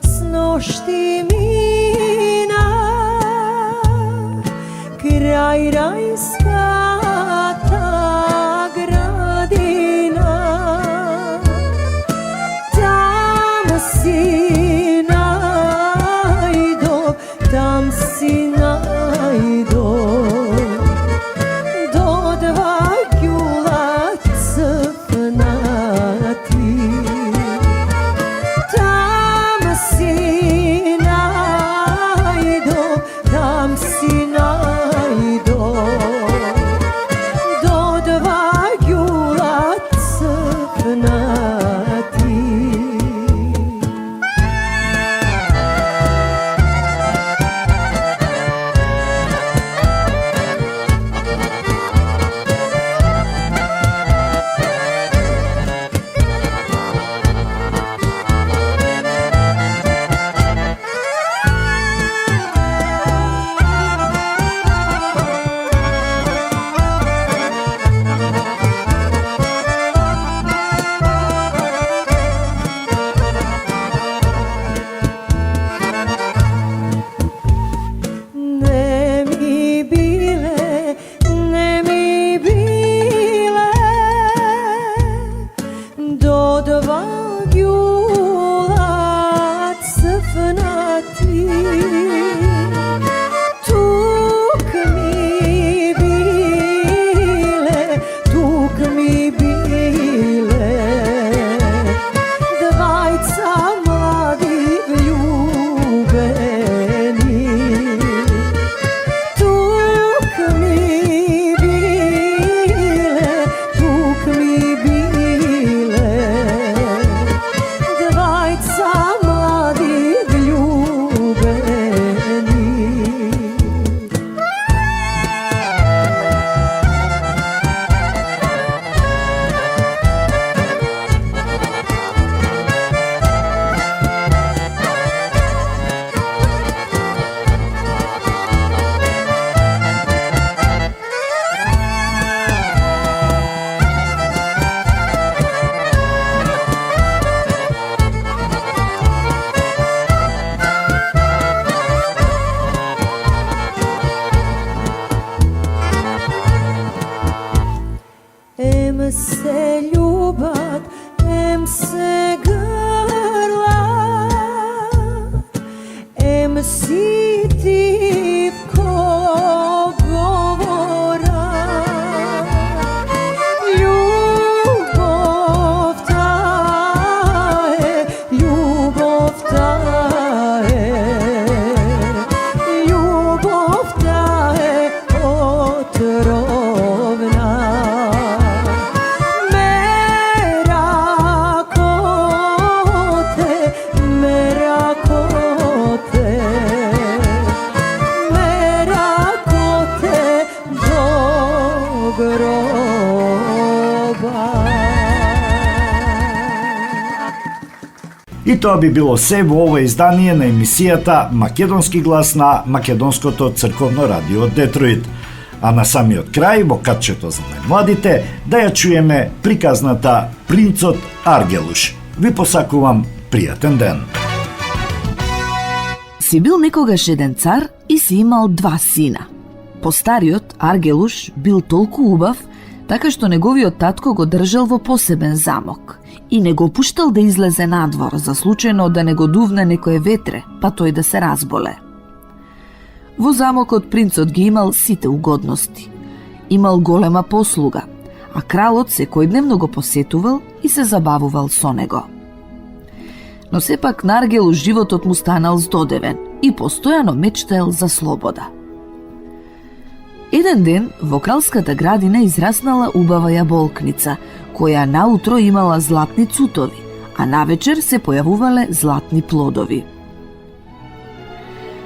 Сношти минав крај рајската градина, там си најдов, до два ѓула црнати. се љубат, ем се грлат, ем си ти ко говора. Љубовта е, љубовта е отровна. Мера И тоа би било се во ова издание на емисијата Македонски глас на Македонското црковно радио Детройт. А на самиот крај, во катчето за најмладите, да ја чуеме приказната Принцот Аргелуш. Ви посакувам пријатен ден. Си бил некогаш еден цар и си имал 2 сина. Постариот, Аргелуш, бил толку убав, така што неговиот татко го држал во посебен замок и не го пуштал да излезе надвор за случајно да не го дувне некое ветре, па тој да се разболе. Во замокот принцот ги имал сите угодности. Имал голема послуга, а кралот секојдневно го посетувал и се забавувал со него. Но сепак на Аргелуш животот му станал здодевен и постојано мечтаел за слобода. Еден ден во кралската градина израснала убава јаболкница, која наутро имала златни цутови, а навечер се појавувале златни плодови.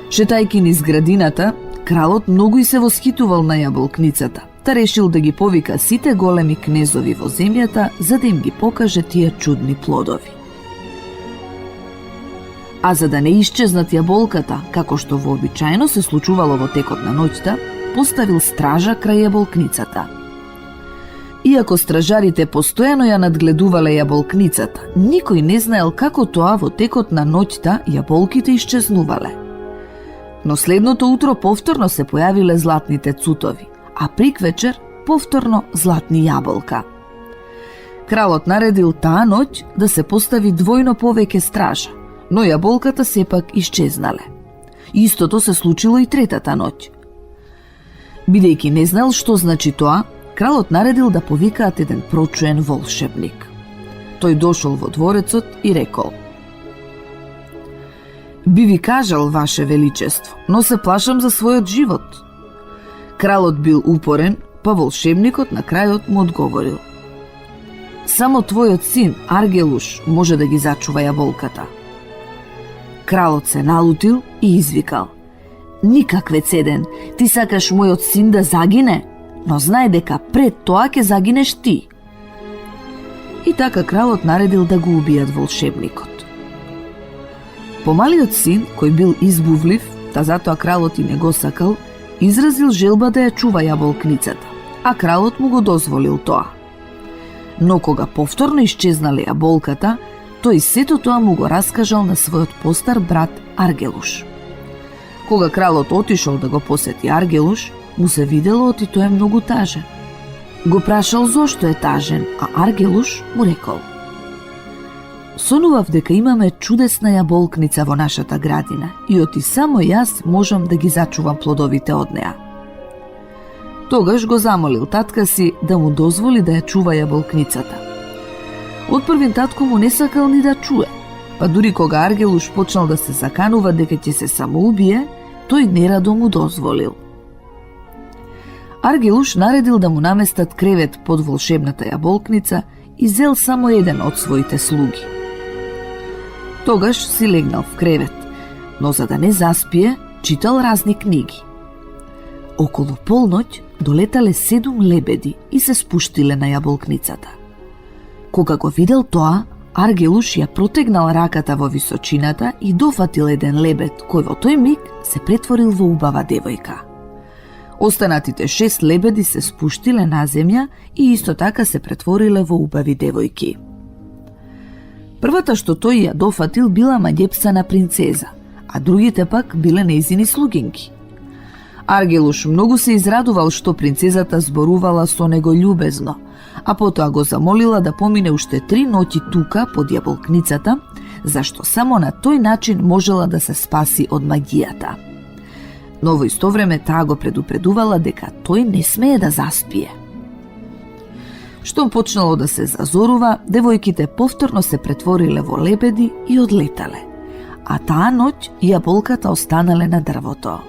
Шетајки низ градината, кралот многу и се восхитувал на јаболкницата, та решил да ги повика сите големи кнезови во земјата за да им ги покаже тие чудни плодови. А за да не исчезнат јаболката, како што вообичаено се случувало во текот на ноќта, поставил стража крај јаболкницата. Иако стражарите постојано ја надгледувале јаболкницата, никој не знаел како тоа во текот на ноќта јаболките исчезнувале. Но следното утро повторно се појавиле златните цутови, а приквечер повторно златни јаболка. Кралот наредил таа ноќ да се постави двојно повеќе стража, но јаболката сепак исчезнале. Истото се случило и третата ноќ. Бидејќи не знал што значи тоа, кралот наредил да повикаат еден прочуен волшебник. Тој дошол во дворецот и рекол: "Би ви кажал, ваше величество, но се плашам за својот живот." Кралот бил упорен, па волшебникот на крајот му одговорил: "Само твојот син, Аргелуш, може да ги зачува јаболката." Кралот се налутил и извикал: "Никак, Вецеден, ти сакаш мојот син да загине, но знај дека пред тоа ќе загинеш ти." И така кралот наредил да го убијат волшебникот. Помалиот син, кој бил избувлив, та затоа кралот и не го сакал, изразил желба да ја чува јаболкницата, а кралот му го дозволил тоа. Но кога повторно исчезнале јаболката, тој сето тоа му го раскажал на својот постар брат Аргелуш. Кога кралот отишол да го посети Аргелуш, му се видело оти тој е многу тажен. Го прашал зошто е тажен, а Аргелуш му рекол: "Сонував дека имаме чудесна јаболкница во нашата градина и оти само јас можам да ги зачувам плодовите од неа." Тогаш го замолил татка си да му дозволи да ја чува јаболкницата. Отпрвин татко му не сакал ни да чуе, па дури кога Аргелуш почнал да се заканува дека ќе се самоубие, тој нерадо му дозволил. Аргелуш наредил да му наместат кревет под волшебната јаболкница и зел само еден од своите слуги. Тогаш си легнал в кревет, но за да не заспие, читал разни книги. Околу полноќ долетале 7 лебеди и се спуштиле на јаболкницата. Кога го видел тоа, Аргелуш ја протегнал раката во височината и дофатил еден лебед, кој во тој миг се претворил во убава девојка. Останатите 6 лебеди се спуштиле на земја и исто така се претвориле во убави девојки. Првата што тој ја дофатил била маѓепсана принцеза, а другите пак биле нејзини слугинки. Аргелуш многу се израдувал што принцезата зборувала со него љубезно, а потоа го замолила да помине уште 3 ноќи тука под јаболкницата, зашто само на тој начин можела да се спаси од магијата. Но во исто време таа го предупредувала дека тој не смее да заспие. Штом почнало да се зазорува, девојките повторно се претвориле во лебеди и одлетале, а таа ноќ јаболката останале на дрвото.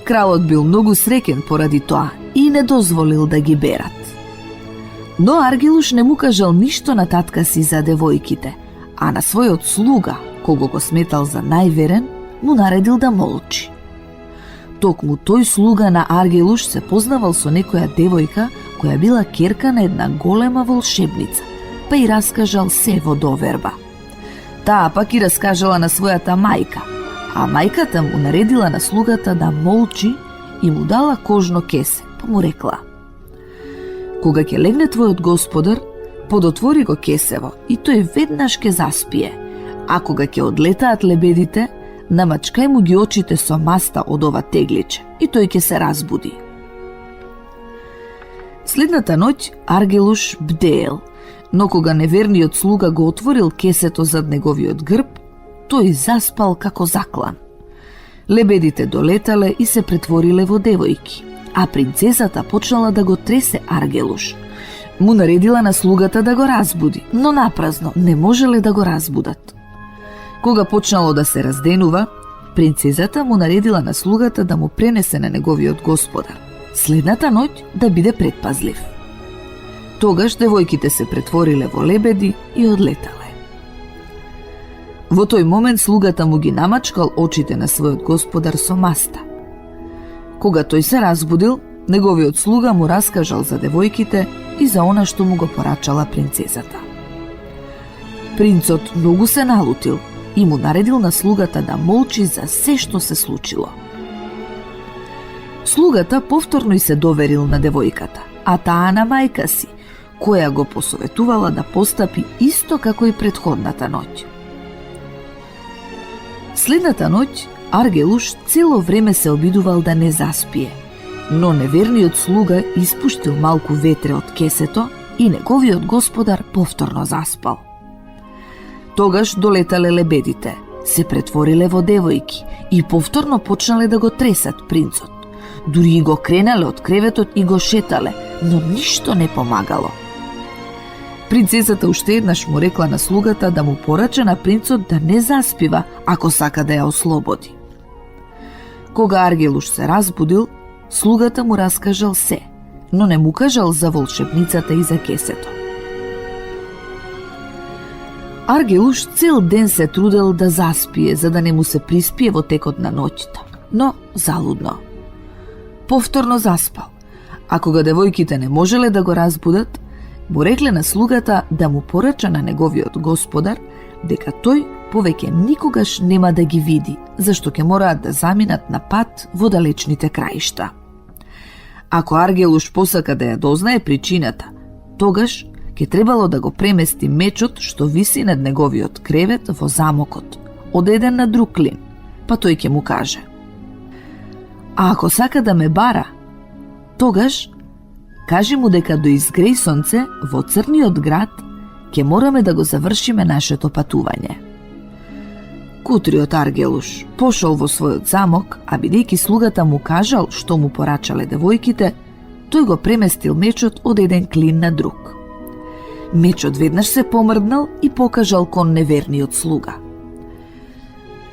Кралот бил многу среќен поради тоа и не дозволил да ги берат. Но Аргелуш не му кажал ништо на татка си за девојките, а на својот слуга, кого го сметал за најверен, му наредил да молчи. Токму тој слуга на Аргелуш се познавал со некоја девојка која била керка на една голема волшебница, па и раскажал се во доверба. Таа пак и раскажала на својата мајка, а мајката му наредила на слугата да молчи и му дала кожно кесе, па му рекла: кога ќе легне твојот господар, подотвори го кесево и тој веднаш ќе заспие, а кога ќе одлетаат лебедите, намачкај му ги очите со маста од ова тегличе и тој ќе се разбуди. Следната ноќ Аргелуш бдеел, но кога неверниот слуга го отворил кесето зад неговиот грб, тој заспал како заклан. Лебедите долетале и се претвориле во девојки, а принцесата почнала да го тресе Аргелуш. Му наредила на слугата да го разбуди, но напразно не можеле да го разбудат. Кога почнало да се разденува, принцесата му наредила на слугата да му пренесе на неговиот господар. Следната ноќ да биде предпазлив. Тогаш девојките се претвориле во лебеди и одлетале. Во тој момент слугата му ги намачкал очите на својот господар со маста. Кога тој се разбудил, неговиот слуга му раскажал за девојките и за она што му го порачала принцесата. Принцот многу се налутил и му наредил на слугата да молчи за се што се случило. Слугата повторно и се доверил на девојката, а таа на мајка си, која го посоветувала да постапи исто како и претходната ноќ. Следната ноќ Аргелуш цело време се обидувал да не заспие, но неверниот слуга испуштил малку ветре од кесето и неговиот господар повторно заспал. Тогаш долетале лебедите, се претвориле во девојки и повторно почнале да го тресат принцот. Дури и го кренале од креветот и го шетале, но ништо не помагало. Принцесата уште еднаш му рекла на слугата да му порача на принцот да не заспива ако сака да ја ослободи. Кога Аргелуш се разбудил, слугата му раскажал се, но не му кажал за волшебницата и за кесето. Аргелуш цел ден се трудел да заспие, за да не му се приспие во текот на ноќта, но залудно. Повторно заспал, а кога девојките не можеле да го разбудат, му рекле на слугата да му порача на неговиот господар дека тој повеќе никогаш нема да ги види, зашто ќе мораат да заминат на пат во далечните краишта. Ако Аргелуш посака да ја дознае причината, тогаш ќе требало да го премести мечот што виси над неговиот кревет во замокот, од еден на друг клин, па тој ќе му каже: а ако сака да ме бара, тогаш кажи му дека до изгреј сонце во црниот град ќе мораме да го завршиме нашето патување. Кутриот Аргелуш пошол во својот замок, а бидејќи слугата му кажал што му порачале девојките, тој го преместил мечот од еден клин на друг. Мечот веднаш се помрднал и покажал кон неверниот слуга.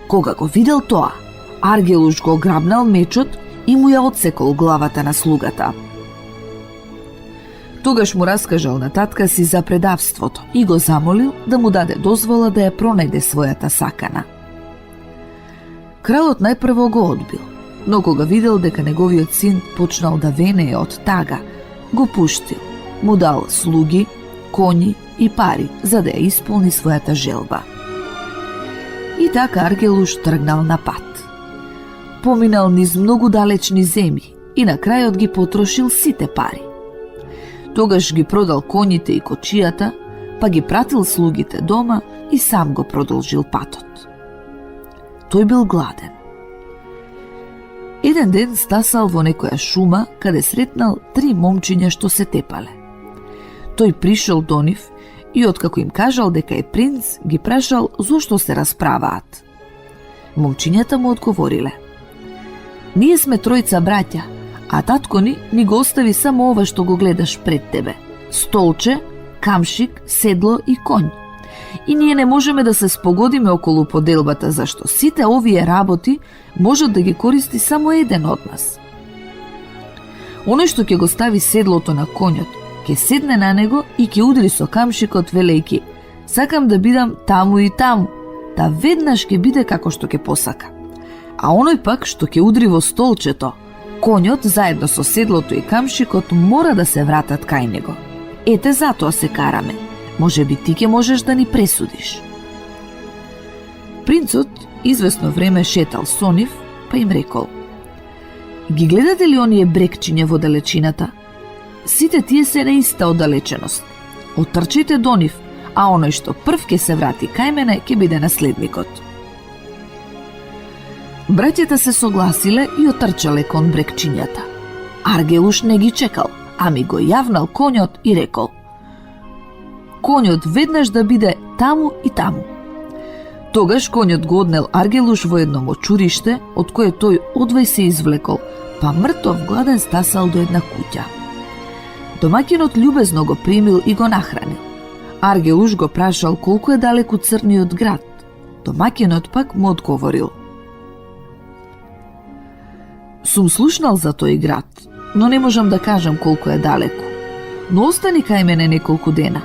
Кога го видел тоа, Аргелуш го грабнал мечот и му ја отсекол главата на слугата. Тогаш му раскажал на татка си за предавството и го замолил да му даде дозвола да ја пронајде својата сакана. Кралот најпрво го одбил, но кога видел дека неговиот син почнал да венее од тага, го пуштил, му дал слуги, коњи и пари за да ја исполни својата желба. И така Аргелуш тргнал на пат. Поминал низ многу далечни земји и на крајот ги потрошил сите пари. Тогаш ги продал коњите и кочијата, па ги пратил слугите дома и сам го продолжил патот. Тој бил гладен. Еден ден стасал во некоја шума, каде сретнал 3 момчиња што се тепале. Тој пришол до нив и откако им кажал дека е принц, ги прашал зошто се расправаат. Момчињата му одговориле: ние сме тројца браќа, а татко ни го остави само ова што го гледаш пред тебе: столче, камшик, седло и конј. И ние не можеме да се спогодиме околу поделбата, зашто сите овие работи можат да ги користи само еден од нас. Оној што ќе го стави седлото на конјот, ќе седне на него и ќе удри со камшикот велејки: сакам да бидам таму и таму, та веднаш ќе биде како што ќе посака. А оној пак што ќе удри во столчето, конјот заедно со седлото и камшикот мора да се вратат кај него. Ете затоа се караме. Може би ти ќе можеш да ни пресудиш. Принцот извесно време шетал со нив, па им рекол: ги гледате ли оние брекчиња во далечината? Сите тие се на иста оддалеченост. Отрчете до нив, а оној што прв ке се врати кај мене ке биде наследникот. Браќата се согласиле и отрчале кон брекчињата. Аргелуш не ги чекал, ами го јавнал конјот и рекол: конјот веднаш да биде таму и таму. Тогаш конјот го однел Аргелуш во едно мочуриште, од кое тој одвај се извлекол, па мртов гладен стасал до една куќа. Домаќинот љубезно го примил и го нахранил. Аргелуш го прашал колку е далеку црниот град. Домаќинот пак му одговорил: сум слушнал за тој град, но не можам да кажам колку е далеку. Но остани кај мене неколку дена.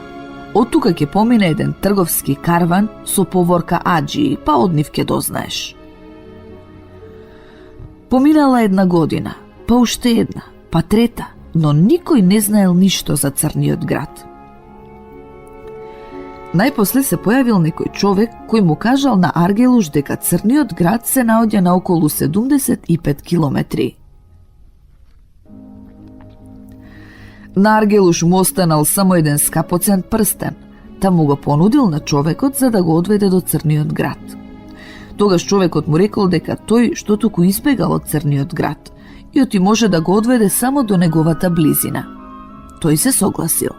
Од тука ќе помине еден трговски карван со поворка аџии, па од нив ќе дознаеш. Поминала една година, па уште една, па трета, но никој не знаел ништо за црниот град. Најпосле се појавил некој човек кој му кажал на Аргелуш дека црниот град се наоѓа на околу 75 километри. На Аргелуш му останал само еден скапоцен прстен, та му го понудил на човекот за да го одведе до црниот град. Тогаш човекот му рекол дека тој што туку избегал од црниот град и оти може да го одведе само до неговата близина. Тој се согласил.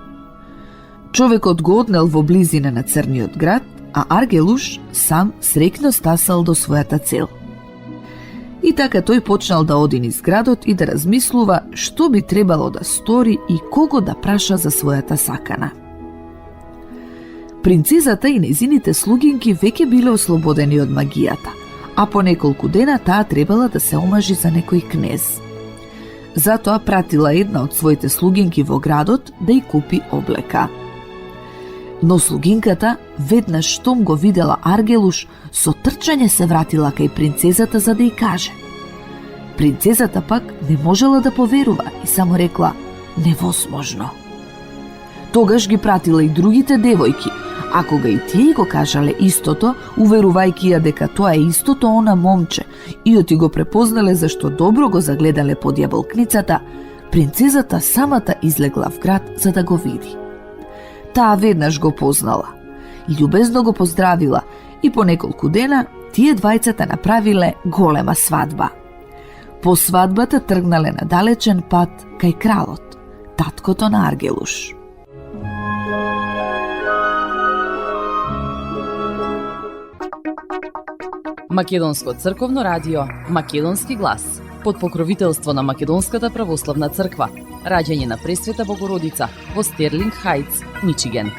Човекот го однел во близина на црниот град, а Аргелуш сам среќно стасал до својата цел. И така тој почнал да оди низ градот и да размислува што би требало да стори и кого да праша за својата сакана. Принцезата и незините слугинки веќе биле ослободени од магијата, а по неколку дена таа требала да се омажи за некој кнез. Затоа пратила една од своите слугинки во градот да ја купи облека. Но слугинката, веднаш штом го видела Аргелуш, со трчање се вратила кај принцезата за да ја каже. Принцезата пак не можела да поверува и само рекла: невозможно. Тогаш ги пратила и другите девојки, а кога и тие го кажале истото, уверувајќи ја дека тоа е истото она момче, и оти го препознале зашто добро го загледале под јаболкницата, принцезата самата излегла в град за да го види. Таа веднаш го познала, љубезно го поздравила и по неколку дена тие двајцата направиле голема свадба. По свадбата тргнале на далечен пат кај кралот, таткото на Аргелуш. Македонско црковно радио, Македонски глас, под покровителство на Македонската православна црква, раѓање на Пресвета Богородица во Стерлинг Хајтс, Мичиген.